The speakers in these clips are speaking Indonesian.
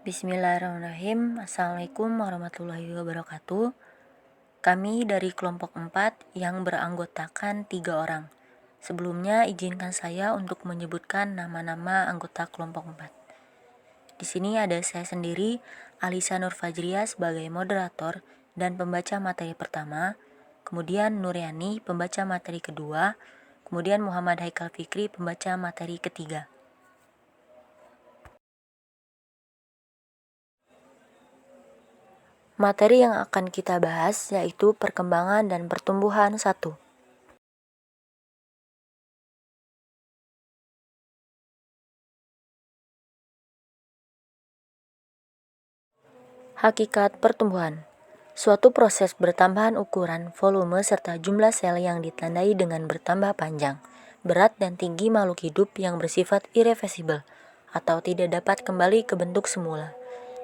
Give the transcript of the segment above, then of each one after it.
Bismillahirrahmanirrahim. Assalamualaikum warahmatullahi wabarakatuh. Kami dari kelompok 4 yang beranggotakan 3 orang. Sebelumnya izinkan saya untuk menyebutkan nama-nama anggota kelompok 4. Di sini ada saya sendiri, Alisa Nur Fajriya sebagai moderator dan pembaca materi pertama, kemudian Nuryani pembaca materi kedua, kemudian Muhammad Haikal Fikri pembaca materi ketiga. Materi yang akan kita bahas yaitu perkembangan dan pertumbuhan 1. Hakikat pertumbuhan. Suatu proses bertambahan ukuran, volume, serta jumlah sel yang ditandai dengan bertambah panjang, berat, dan tinggi makhluk hidup yang bersifat irreversibel atau tidak dapat kembali ke bentuk semula,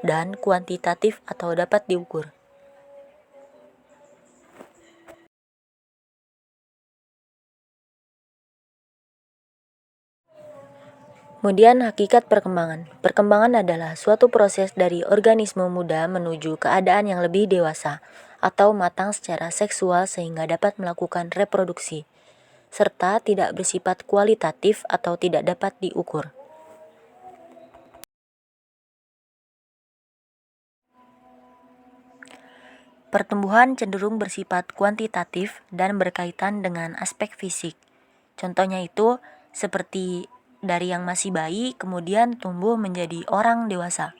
dan kuantitatif atau dapat diukur. Kemudian hakikat perkembangan. Perkembangan adalah suatu proses dari organisme muda menuju keadaan yang lebih dewasa atau matang secara seksual sehingga dapat melakukan reproduksi, serta tidak bersifat kualitatif atau tidak dapat diukur. Pertumbuhan cenderung bersifat kuantitatif dan berkaitan dengan aspek fisik. Contohnya itu seperti dari yang masih bayi kemudian tumbuh menjadi orang dewasa.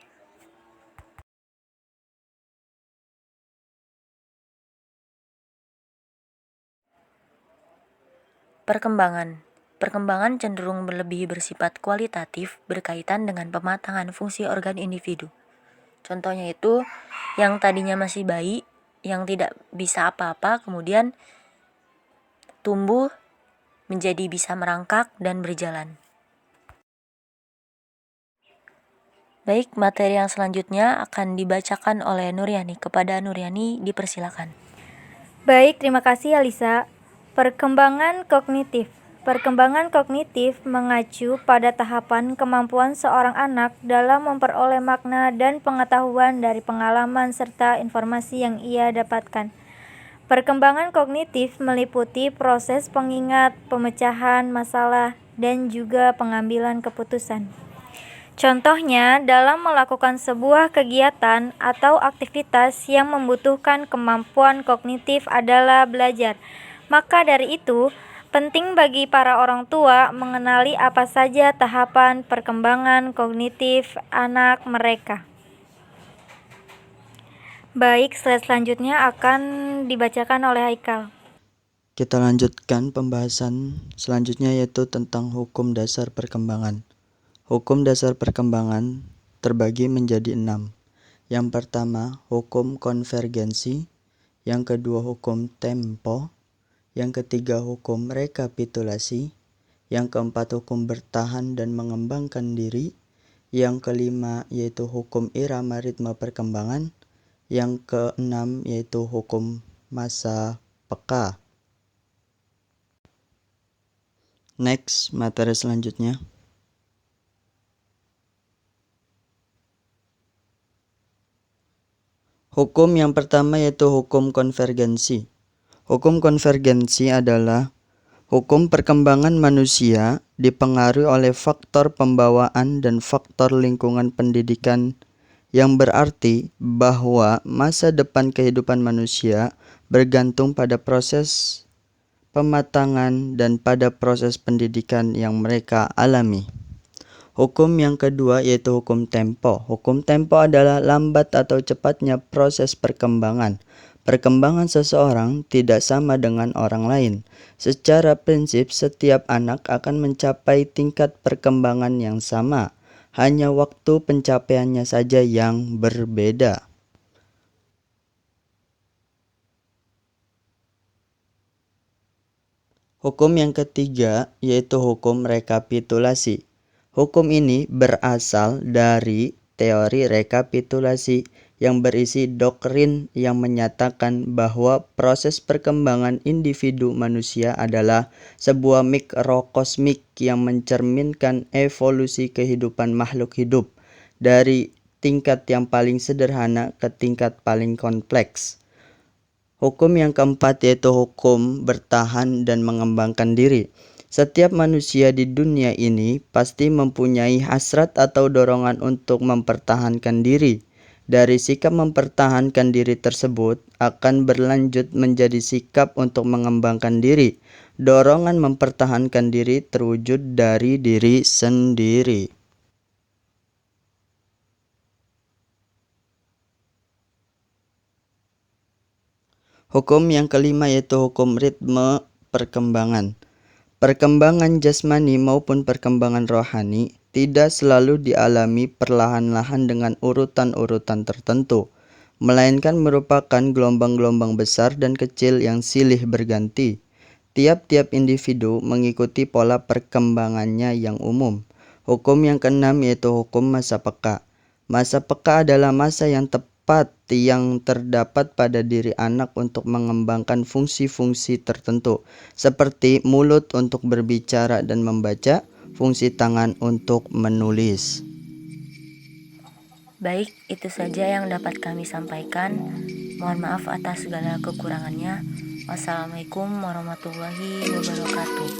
Perkembangan cenderung lebih bersifat kualitatif berkaitan dengan pematangan fungsi organ individu. Contohnya itu yang tadinya masih bayi, yang tidak bisa apa-apa, kemudian tumbuh menjadi bisa merangkak dan berjalan. Baik, materi yang selanjutnya akan dibacakan oleh Nuryani. Kepada Nuryani, dipersilakan. Baik, terima kasih Alisa. Perkembangan kognitif. Perkembangan kognitif mengacu pada tahapan kemampuan seorang anak dalam memperoleh makna dan pengetahuan dari pengalaman serta informasi yang ia dapatkan. Perkembangan kognitif meliputi proses pengingat, pemecahan masalah, dan juga pengambilan keputusan. Contohnya, dalam melakukan sebuah kegiatan atau aktivitas yang membutuhkan kemampuan kognitif adalah belajar. Maka dari itu, penting bagi para orang tua mengenali apa saja tahapan perkembangan kognitif anak mereka. Baik, slide selanjutnya akan dibacakan oleh Haikal. Kita lanjutkan pembahasan selanjutnya yaitu tentang hukum dasar perkembangan. Hukum dasar perkembangan terbagi menjadi 6. Yang pertama, hukum konvergensi. Yang kedua, hukum tempo. Yang ketiga, hukum rekapitulasi. Yang keempat, hukum bertahan dan mengembangkan diri. Yang kelima, yaitu hukum irama ritme perkembangan. Yang keenam, yaitu hukum masa peka. Next, materi selanjutnya. Hukum yang pertama yaitu hukum konvergensi. Hukum konvergensi adalah hukum perkembangan manusia dipengaruhi oleh faktor pembawaan dan faktor lingkungan pendidikan, yang berarti bahwa masa depan kehidupan manusia bergantung pada proses pematangan dan pada proses pendidikan yang mereka alami. Hukum yang kedua yaitu hukum tempo. Hukum tempo adalah lambat atau cepatnya proses perkembangan. Perkembangan seseorang tidak sama dengan orang lain. Secara prinsip, setiap anak akan mencapai tingkat perkembangan yang sama. Hanya waktu pencapaiannya saja yang berbeda. Hukum yang ketiga yaitu hukum rekapitulasi. Hukum ini berasal dari teori rekapitulasi yang berisi doktrin yang menyatakan bahwa proses perkembangan individu manusia adalah sebuah mikrokosmik yang mencerminkan evolusi kehidupan makhluk hidup dari tingkat yang paling sederhana ke tingkat paling kompleks. Hukum yang keempat yaitu hukum bertahan dan mengembangkan diri. Setiap manusia di dunia ini pasti mempunyai hasrat atau dorongan untuk mempertahankan diri. Dari sikap mempertahankan diri tersebut akan berlanjut menjadi sikap untuk mengembangkan diri. Dorongan mempertahankan diri terwujud dari diri sendiri. Hukum yang kelima yaitu hukum ritme perkembangan. Perkembangan jasmani maupun perkembangan rohani tidak selalu dialami perlahan-lahan dengan urutan-urutan tertentu, melainkan merupakan gelombang-gelombang besar dan kecil yang silih berganti. Tiap-tiap individu mengikuti pola perkembangannya yang umum. Hukum yang keenam yaitu hukum masa peka. Masa peka adalah masa yang tepat yang terdapat pada diri anak untuk mengembangkan fungsi-fungsi tertentu, seperti mulut untuk berbicara dan membaca, fungsi tangan untuk menulis. Baik, itu saja yang dapat kami sampaikan. Mohon maaf atas segala kekurangannya. Wassalamualaikum warahmatullahi wabarakatuh.